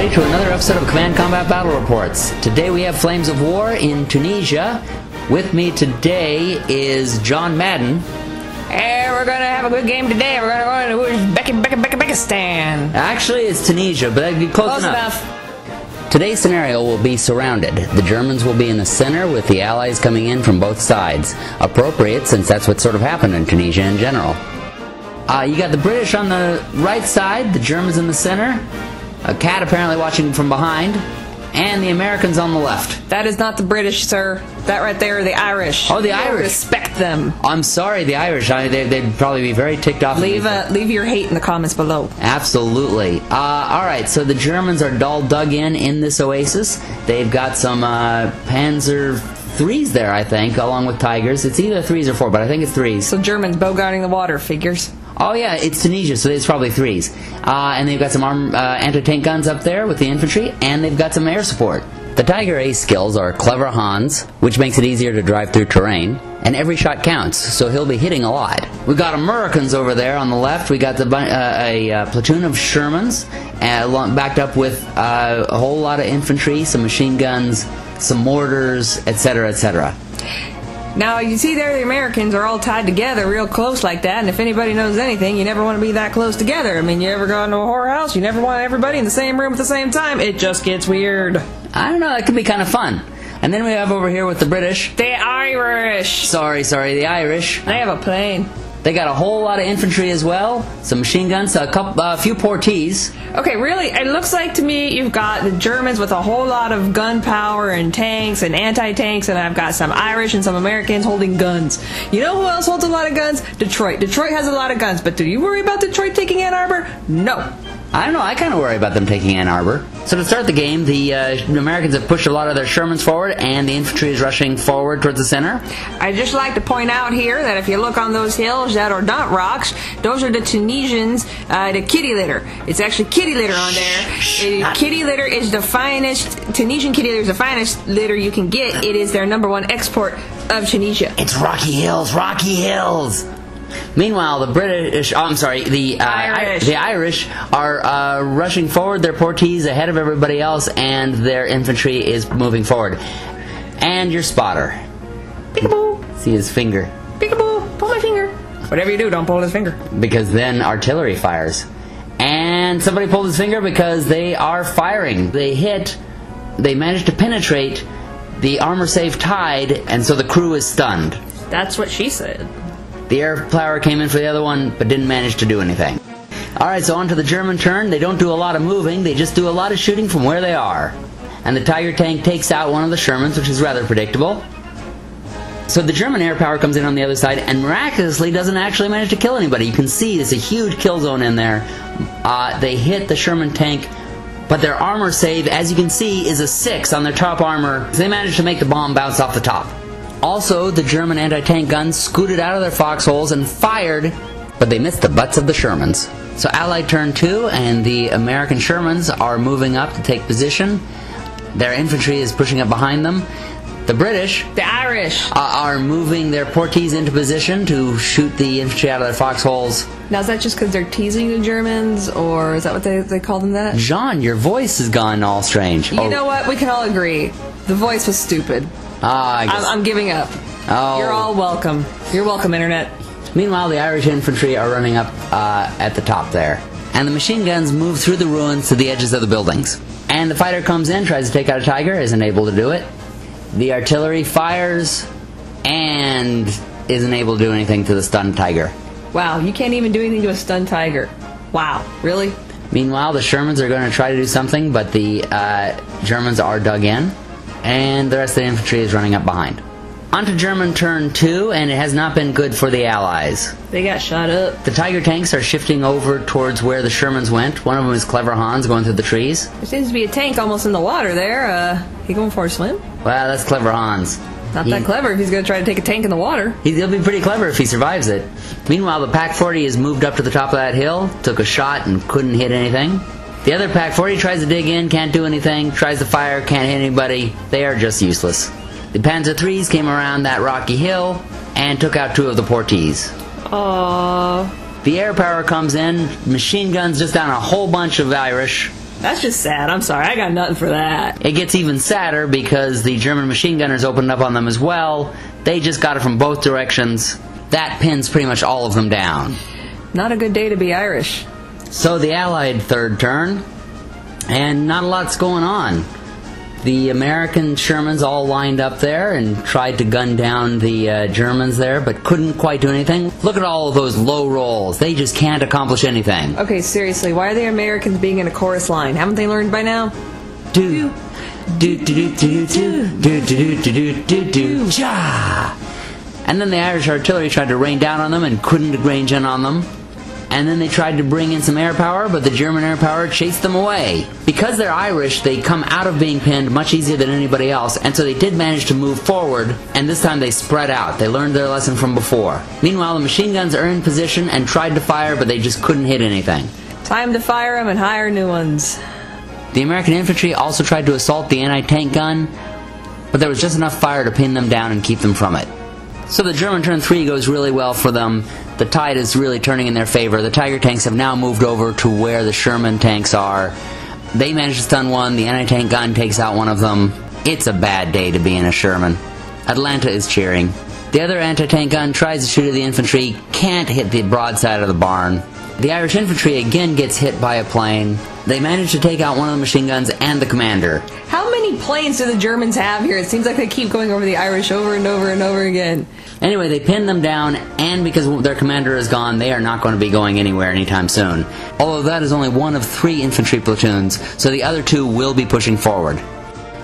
everybody, to another episode of Command Combat Battle Reports. Today we have Flames of War in Tunisia. With me today is John Madden. Hey, we're gonna have a good game today. We're gonna go to Uzbekistan. Actually, it's Tunisia, but that'd be close enough. Today's scenario will be surrounded. The Germans will be in the center with the Allies coming in from both sides. Appropriate, since that's what sort of happened in Tunisia in general. You got the British on the right side, the Germans in the center, a cat apparently watching from behind, and the Americans on the left. That is not the British, sir. That right there are the Irish. Oh, the Irish. Respect them. I'm sorry, the Irish. They'd probably be very ticked off. Leave your hate in the comments below. Absolutely. Alright, so the Germans are all dug in this oasis. They've got some Panzer IIIs there, I think, along with Tigers. It's either 3s or 4, but I think it's 3s. So Germans bogarting the water, figures. Oh yeah, it's Tunisia, so it's probably 3s. And they've got some anti-tank guns up there with the infantry, and they've got some air support. The Tiger Ace skills are Clever Hans, which makes it easier to drive through terrain, and every shot counts, so he'll be hitting a lot. We've got Americans over there on the left. We got a platoon of Shermans, backed up with a whole lot of infantry, some machine guns, some mortars, etc., etc. Now, you see there, the Americans are all tied together real close like that, and if anybody knows anything, you never want to be that close together. I mean, you ever go into a whorehouse, you never want everybody in the same room at the same time. It just gets weird. I don't know, that could be kind of fun. And then we have over here with the British. The Irish! Sorry, the Irish. They have a plane. They got a whole lot of infantry as well, some machine guns, a few portees. Okay, really, it looks like to me you've got the Germans with a whole lot of gunpowder and tanks and anti-tanks, and I've got some Irish and some Americans holding guns. You know who else holds a lot of guns? Detroit. Detroit has a lot of guns, but do you worry about Detroit taking Ann Arbor? No. I don't know, I kind of worry about them taking Ann Arbor. So to start the game, the Americans have pushed a lot of their Shermans forward, and the infantry is rushing forward towards the center. I'd just like to point out here that if you look on those hills that are not rocks, those are the Tunisians, the kitty litter. It's actually kitty litter on there. Kitty litter is the finest, Tunisian kitty litter is the finest litter you can get. It is their #1 export of Tunisia. It's Rocky Hills, Rocky Hills! Meanwhile, the Irish are rushing forward, their portees ahead of everybody else, and their infantry is moving forward. And your spotter. Peekaboo! See his finger. Peekaboo! Pull my finger. Whatever you do, don't pull his finger. Because then artillery fires. And somebody pulled his finger because they are firing. They managed to penetrate the armor-safe tide, and so the crew is stunned. That's what she said. The air power came in for the other one, but didn't manage to do anything. Alright, so on to the German turn. They don't do a lot of moving, they just do a lot of shooting from where they are. And the Tiger tank takes out one of the Shermans, which is rather predictable. So the German air power comes in on the other side, and miraculously doesn't actually manage to kill anybody. You can see there's a huge kill zone in there. They hit the Sherman tank, but their armor save, as you can see, is a 6 on their top armor. They managed to make the bomb bounce off the top. Also, the German anti-tank guns scooted out of their foxholes and fired, but they missed the butts of the Shermans. So Allied turn 2, and the American Shermans are moving up to take position. Their infantry is pushing up behind them. The British, the Irish, are moving their portees into position to shoot the infantry out of their foxholes. Now, is that just because they're teasing the Germans, or is that what they call them that? John, your voice has gone all strange. You know what? We can all agree. The voice was stupid. I'm giving up. Oh. You're all welcome. You're welcome, Internet. Meanwhile, the Irish infantry are running up at the top there. And the machine guns move through the ruins to the edges of the buildings. And the fighter comes in, tries to take out a Tiger, isn't able to do it. The artillery fires, and isn't able to do anything to the stunned Tiger. Wow, you can't even do anything to a stunned Tiger. Wow, really? Meanwhile, the Shermans are going to try to do something, but the Germans are dug in, and the rest of the infantry is running up behind. On to German turn 2, and it has not been good for the Allies. They got shot up. The Tiger tanks are shifting over towards where the Shermans went. One of them is Clever Hans going through the trees. There seems to be a tank almost in the water there. He going for a swim? Well, that's Clever Hans. Not that clever if he's going to try to take a tank in the water. He'll be pretty clever if he survives it. Meanwhile, the Pack 40 has moved up to the top of that hill, took a shot and couldn't hit anything. The other Pack 40 tries to dig in, can't do anything, tries to fire, can't hit anybody. They are just useless. The Panzer IIIs came around that rocky hill and took out 2 of the portees. Aww. The air power comes in, machine guns just down a whole bunch of Irish, That's just sad. I'm sorry. I got nothing for that. It gets even sadder because the German machine gunners opened up on them as well. They just got it from both directions. That pins pretty much all of them down. Not a good day to be Irish. So the Allied third turn, and not a lot's going on. The American Shermans all lined up there and tried to gun down the Germans there, but couldn't quite do anything. Look at all of those low rolls. They just can't accomplish anything. Okay, seriously, why are the Americans being in a chorus line? Haven't they learned by now? Do do do do do do do do do do do cha. And then the Irish artillery tried to rain down on them and couldn't range in on them. And then they tried to bring in some air power, but the German air power chased them away. Because they're Irish, they come out of being pinned much easier than anybody else, and so they did manage to move forward, and this time they spread out. They learned their lesson from before. Meanwhile, the machine guns are in position and tried to fire, but they just couldn't hit anything. Time to fire them and hire new ones. The American infantry also tried to assault the anti-tank gun, but there was just enough fire to pin them down and keep them from it. So the German turn 3 goes really well for them. The tide is really turning in their favor. The Tiger tanks have now moved over to where the Sherman tanks are. They manage to stun one. The anti-tank gun takes out one of them. It's a bad day to be in a Sherman. Atlanta is cheering. The other anti-tank gun tries to shoot at the infantry, can't hit the broadside of the barn. The Irish infantry again gets hit by a plane. They manage to take out one of the machine guns and the commander. How many planes do the Germans have here? It seems like they keep going over the Irish over and over and over again. Anyway, they pin them down, and because their commander is gone, they are not going to be going anywhere anytime soon. Although that is only one of 3 infantry platoons, so the other 2 will be pushing forward.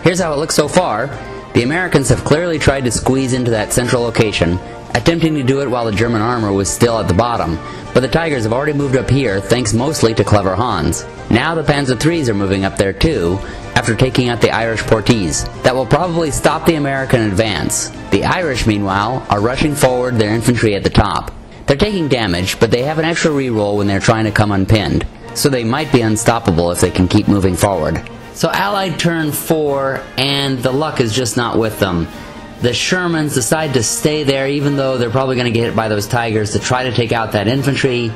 Here's how it looks so far. The Americans have clearly tried to squeeze into that central location, attempting to do it while the German armor was still at the bottom, but the Tigers have already moved up here thanks mostly to clever Hans. Now the Panzer IIIs are moving up there too, after taking out the Irish Portees. That will probably stop the American advance. The Irish, meanwhile, are rushing forward their infantry at the top. They're taking damage, but they have an extra reroll when they're trying to come unpinned, so they might be unstoppable if they can keep moving forward. So Allied turn 4, and the luck is just not with them. The Shermans decide to stay there even though they're probably going to get hit by those Tigers to try to take out that infantry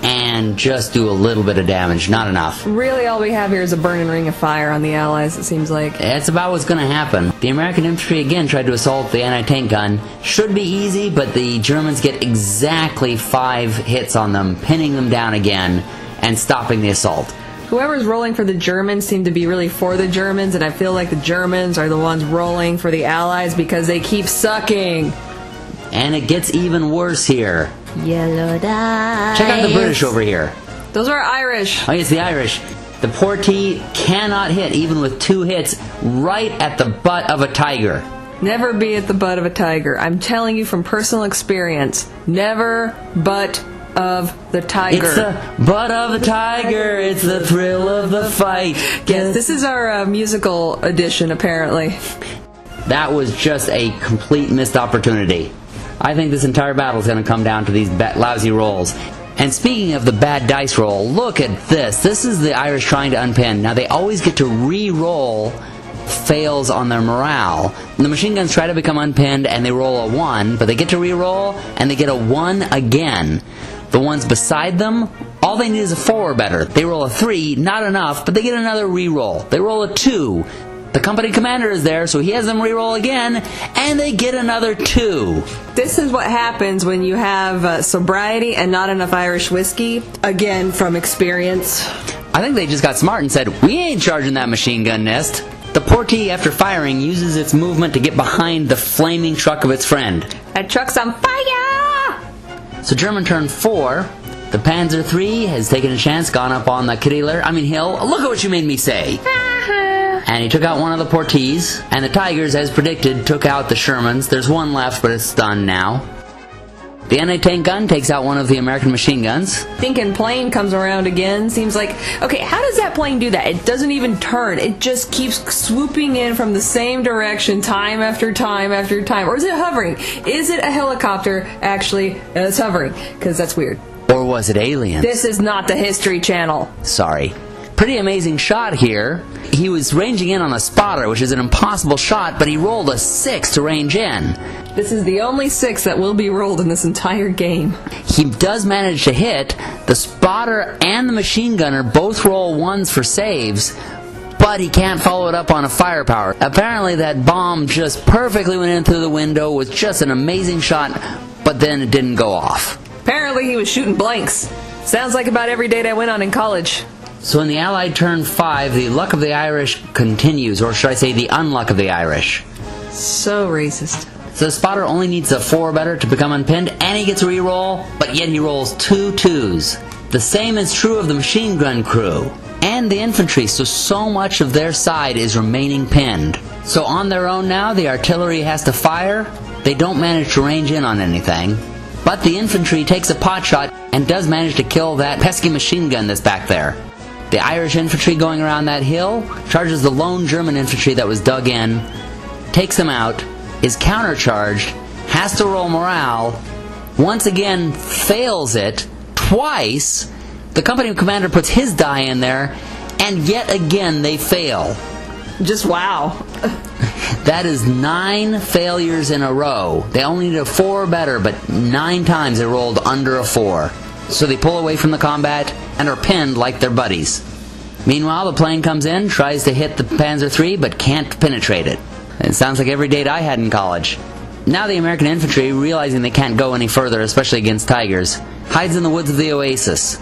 and just do a little bit of damage, not enough. Really all we have here is a burning ring of fire on the Allies, it seems like. That's about what's going to happen. The American infantry again tried to assault the anti-tank gun. Should be easy, but the Germans get exactly 5 hits on them, pinning them down again and stopping the assault. Whoever's rolling for the Germans seem to be really for the Germans, and I feel like the Germans are the ones rolling for the Allies because they keep sucking. And it gets even worse here. Yellow dice. Check out the British over here. Those are Irish. Oh, yes, the Irish. The Portee cannot hit, even with 2 hits, right at the butt of a Tiger. Never be at the butt of a Tiger. I'm telling you from personal experience. Never butt of the Tiger. It's the butt of the Tiger. It's the thrill of the fight. Yes, this is our musical edition, apparently. That was just a complete missed opportunity. I think this entire battle is going to come down to these lousy rolls. And speaking of the bad dice roll, look at this. This is the Irish trying to unpin. Now they always get to re-roll fails on their morale. The machine guns try to become unpinned and they roll a 1, but they get to re-roll and they get a 1 again. The ones beside them, all they need is a 4 or better. They roll a 3, not enough, but they get another re-roll. They roll a 2. The company commander is there, so he has them re-roll again, and they get another 2. This is what happens when you have sobriety and not enough Irish whiskey. Again, from experience. I think they just got smart and said, we ain't charging that machine gun nest. The Portee, after firing, uses its movement to get behind the flaming truck of its friend. That truck's on fire! So German turn 4. The Panzer III has taken a chance, gone up on the hill. Look at what you made me say. And he took out one of the Portees, and the Tigers, as predicted, took out the Shermans. There's 1 left, but it's stunned now. The anti-tank gun takes out one of the American machine guns. Thinking plane comes around again. Seems like, okay, how does that plane do that? It doesn't even turn. It just keeps swooping in from the same direction time after time after time. Or is it hovering? Is it a helicopter actually that's hovering? Because that's weird. Or was it aliens? This is not the History Channel. Sorry. Pretty amazing shot here. He was ranging in on a spotter, which is an impossible shot, but he rolled a 6 to range in. This is the only 6 that will be rolled in this entire game. He does manage to hit. The spotter and the machine gunner both roll 1s for saves, but he can't follow it up on a firepower. Apparently that bomb just perfectly went in through the window with just an amazing shot, but then it didn't go off. Apparently he was shooting blanks. Sounds like about every date I went on in college. So in the Allied turn 5, the luck of the Irish continues, or should I say the unluck of the Irish. So racist. So the spotter only needs a 4 or better to become unpinned, and he gets a re-roll, but yet he rolls 2 2s. The same is true of the machine gun crew and the infantry, so much of their side is remaining pinned. So on their own now, the artillery has to fire. They don't manage to range in on anything, but the infantry takes a pot shot and does manage to kill that pesky machine gun that's back there. The Irish infantry going around that hill charges the lone German infantry that was dug in, takes them out, is countercharged, has to roll morale, once again fails it twice. The company commander puts his die in there, and yet again they fail. Just wow. That is 9 failures in a row. They only need a 4 or better, but 9 times they rolled under a 4. So they pull away from the combat and are pinned like their buddies. Meanwhile, the plane comes in, tries to hit the Panzer III, but can't penetrate it. It sounds like every date I had in college. Now the American infantry, realizing they can't go any further, especially against Tigers, hides in the woods of the oasis.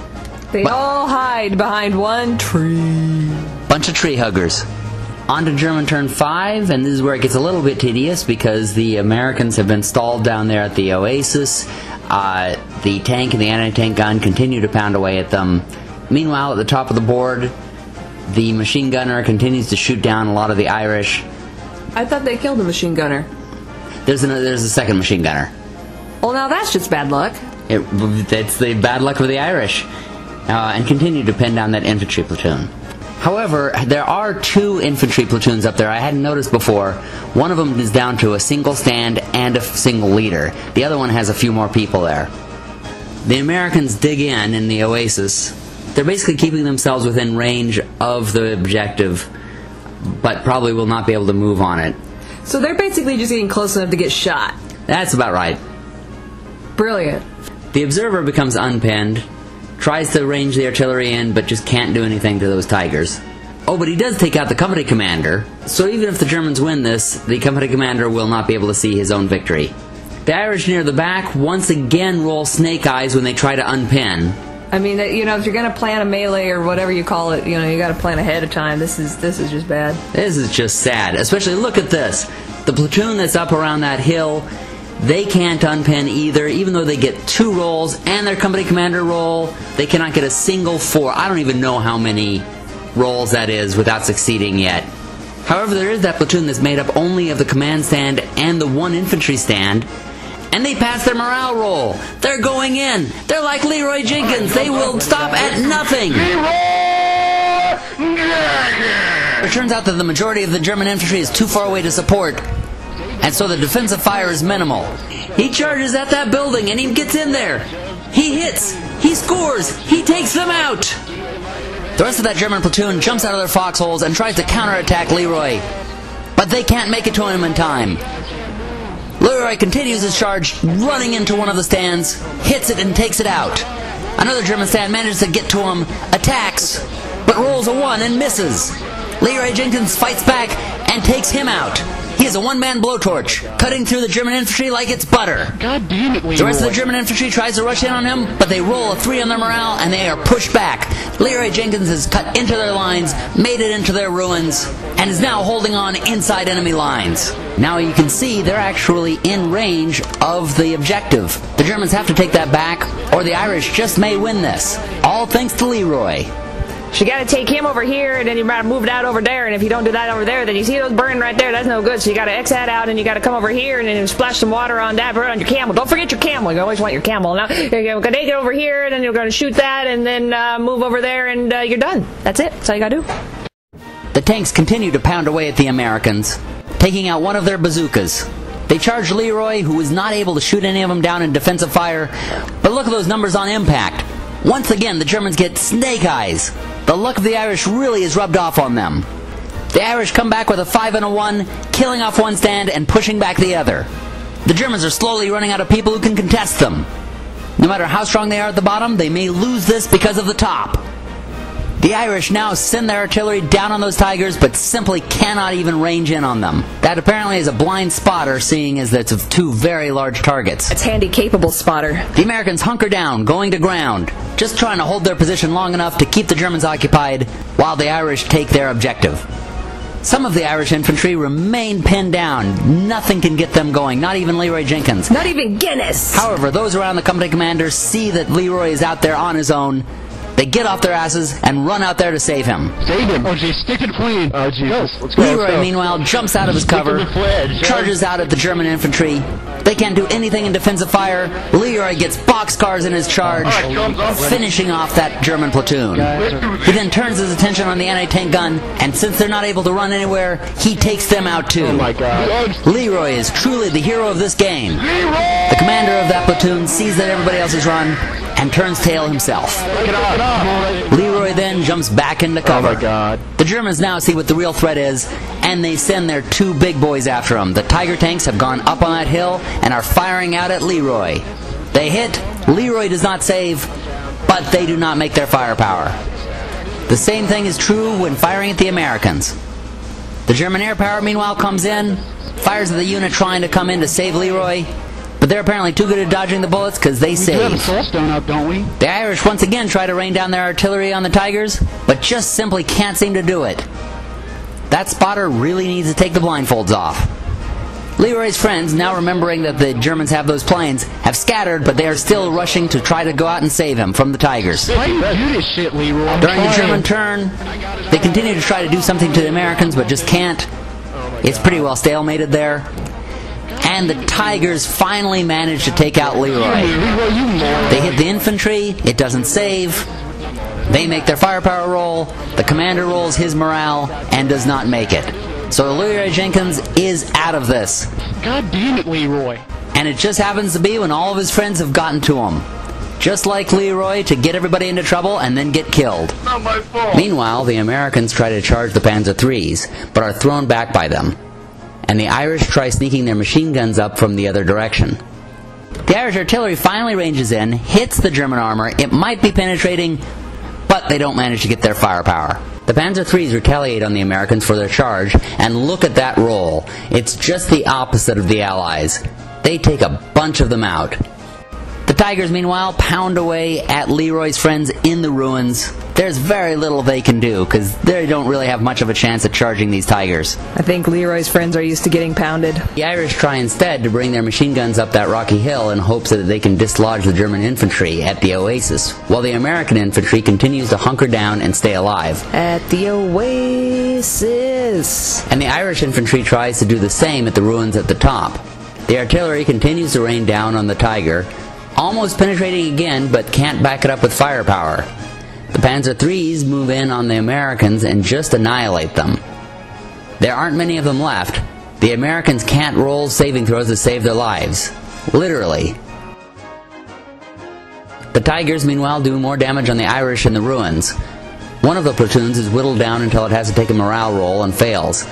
They all hide behind one tree. Bunch of tree huggers. On to German turn 5, and this is where it gets a little bit tedious because the Americans have been stalled down there at the oasis. The tank and the anti-tank gun continue to pound away at them. Meanwhile, at the top of the board, the machine gunner continues to shoot down a lot of the Irish. I thought they killed the machine gunner. There's a second machine gunner. Well, now that's just bad luck. It's the bad luck of the Irish. And continue to pin down that infantry platoon. However, there are 2 infantry platoons up there I hadn't noticed before. One of them is down to a single stand and a single leader. The other one has a few more people there. The Americans dig in the oasis. They're basically keeping themselves within range of the objective, but probably will not be able to move on it. So they're basically just getting close enough to get shot. That's about right. Brilliant. The observer becomes unpinned, tries to range the artillery in, but just can't do anything to those Tigers. Oh, but he does take out the company commander, so even if the Germans win this, the company commander will not be able to see his own victory. The Irish near the back once again roll snake eyes when they try to unpin. I mean, if you're going to plan a melee or whatever you call it, you got to plan ahead of time. This is just bad. This is just sad. Especially, look at this. The platoon that's up around that hill, they can't unpin either. Even though they get 2 rolls and their company commander roll, they cannot get a single 4. I don't even know how many rolls that is without succeeding yet. However, there is that platoon that's made up only of the command stand and the 1 infantry stand, and they pass their morale roll. They're going in. They're like Leroy Jenkins. They will stop at nothing. It turns out that the majority of the German infantry is too far away to support, and so the defensive fire is minimal. He charges at that building and he gets in there. He hits. He scores. He takes them out. The rest of that German platoon jumps out of their foxholes and tries to counterattack Leroy, but they can't make it to him in time. Leroy continues his charge, running into one of the stands, hits it and takes it out. Another German stand manages to get to him, attacks, but rolls a 1 and misses. Leroy Jenkins fights back and takes him out. He is a 1-man blowtorch, cutting through the German infantry like it's butter. God damn it, Leroy. The rest of the German infantry tries to rush in on him, but they roll a 3 on their morale and they are pushed back. Leroy Jenkins has cut into their lines, made it into their ruins, and is now holding on inside enemy lines. Now you can see they're actually in range of the objective. The Germans have to take that back, or the Irish just may win this. All thanks to Leroy. So you got to take him over here, and then you got to move it out over there. And if you don't do that over there, then you see those burning right there. That's no good. So you got to X that out, and you got to come over here, and then you splash some water on that, put it on your camel. Don't forget your camel. You always want your camel. Now you're going to take it over here, and then you're going to shoot that, and then move over there, and you're done. That's it. That's all you got to do. The tanks continue to pound away at the Americans, taking out one of their bazookas. They charge Leroy, who was not able to shoot any of them down in defensive fire. But look at those numbers on impact. Once again, the Germans get snake eyes. The luck of the Irish really is rubbed off on them. The Irish come back with a 5 and a 1, killing off one stand and pushing back the other. The Germans are slowly running out of people who can contest them. No matter how strong they are at the bottom, they may lose this because of the top. The Irish now send their artillery down on those Tigers, but simply cannot even range in on them. That apparently is a blind spotter, seeing as it's of two very large targets. It's handy, capable spotter. The Americans hunker down, going to ground, just trying to hold their position long enough to keep the Germans occupied, while the Irish take their objective. Some of the Irish infantry remain pinned down. Nothing can get them going, not even Leroy Jenkins. Not even Guinness! However, those around the company commander see that Leroy is out there on his own. They get off their asses and run out there to save him. Save him! Oh, geez, stick to the plane! Oh, Jesus. Let's go, Leroy, meanwhile, jumps out of his cover, charges out at the German infantry. They can't do anything in defensive fire. Leroy gets boxcars in his charge, finishing off that German platoon. He then turns his attention on the anti-tank gun, and since they're not able to run anywhere, he takes them out too. Oh my God. Leroy is truly the hero of this game. The commander of that platoon sees that everybody else has run, and turns tail himself. Leroy then jumps back into cover. Oh my God. The Germans now see what the real threat is, and they send their two big boys after him. The Tiger tanks have gone up on that hill and are firing out at Leroy. They hit, Leroy does not save, but they do not make their firepower. The same thing is true when firing at the Americans. The German air power meanwhile comes in, fires at the unit trying to come in to save Leroy, but they're apparently too good at dodging the bullets because they save. We do have a soul stone up, don't we? The Irish once again try to rain down their artillery on the Tigers, but just simply can't seem to do it. That spotter really needs to take the blindfolds off. Leroy's friends, now remembering that the Germans have those planes, have scattered, but they are still rushing to try to go out and save him from the Tigers. Why do you do this shit, Leroy? During the German turn, they continue to try to do something to the Americans, but just can't. It's pretty well stalemated there. And the Tigers finally manage to take out Leroy. They hit the infantry, it doesn't save. They make their firepower roll, the commander rolls his morale, and does not make it. So Leroy Jenkins is out of this. God damn it, Leroy. And it just happens to be when all of his friends have gotten to him. Just like Leroy, to get everybody into trouble and then get killed. Not my fault. Meanwhile, the Americans try to charge the Panzer IIIs, but are thrown back by them. And the Irish try sneaking their machine guns up from the other direction. The Irish artillery finally ranges in, hits the German armor. It might be penetrating, but they don't manage to get their firepower. The Panzer IIIs retaliate on the Americans for their charge, and look at that roll. It's just the opposite of the Allies. They take a bunch of them out. The Tigers, meanwhile, pound away at Leroy's friends in the ruins. There's very little they can do, because they don't really have much of a chance at charging these Tigers. I think Leroy's friends are used to getting pounded. The Irish try instead to bring their machine guns up that rocky hill in hopes that they can dislodge the German infantry at the oasis, while the American infantry continues to hunker down and stay alive. At the oasis. And the Irish infantry tries to do the same at the ruins at the top. The artillery continues to rain down on the Tiger, almost penetrating again, but can't back it up with firepower. The Panzer IIIs move in on the Americans and just annihilate them. There aren't many of them left. The Americans can't roll saving throws to save their lives. Literally. The Tigers, meanwhile, do more damage on the Irish in the ruins. One of the platoons is whittled down until it has to take a morale roll and fails.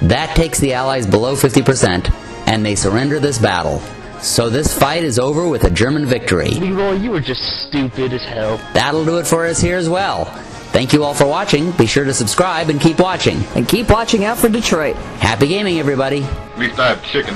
That takes the Allies below 50%, and they surrender this battle. So this fight is over with a German victory. Leroy, you were just stupid as hell. That'll do it for us here as well. Thank you all for watching. Be sure to subscribe and keep watching. And keep watching out for Detroit. Happy gaming, everybody. At least I have chicken.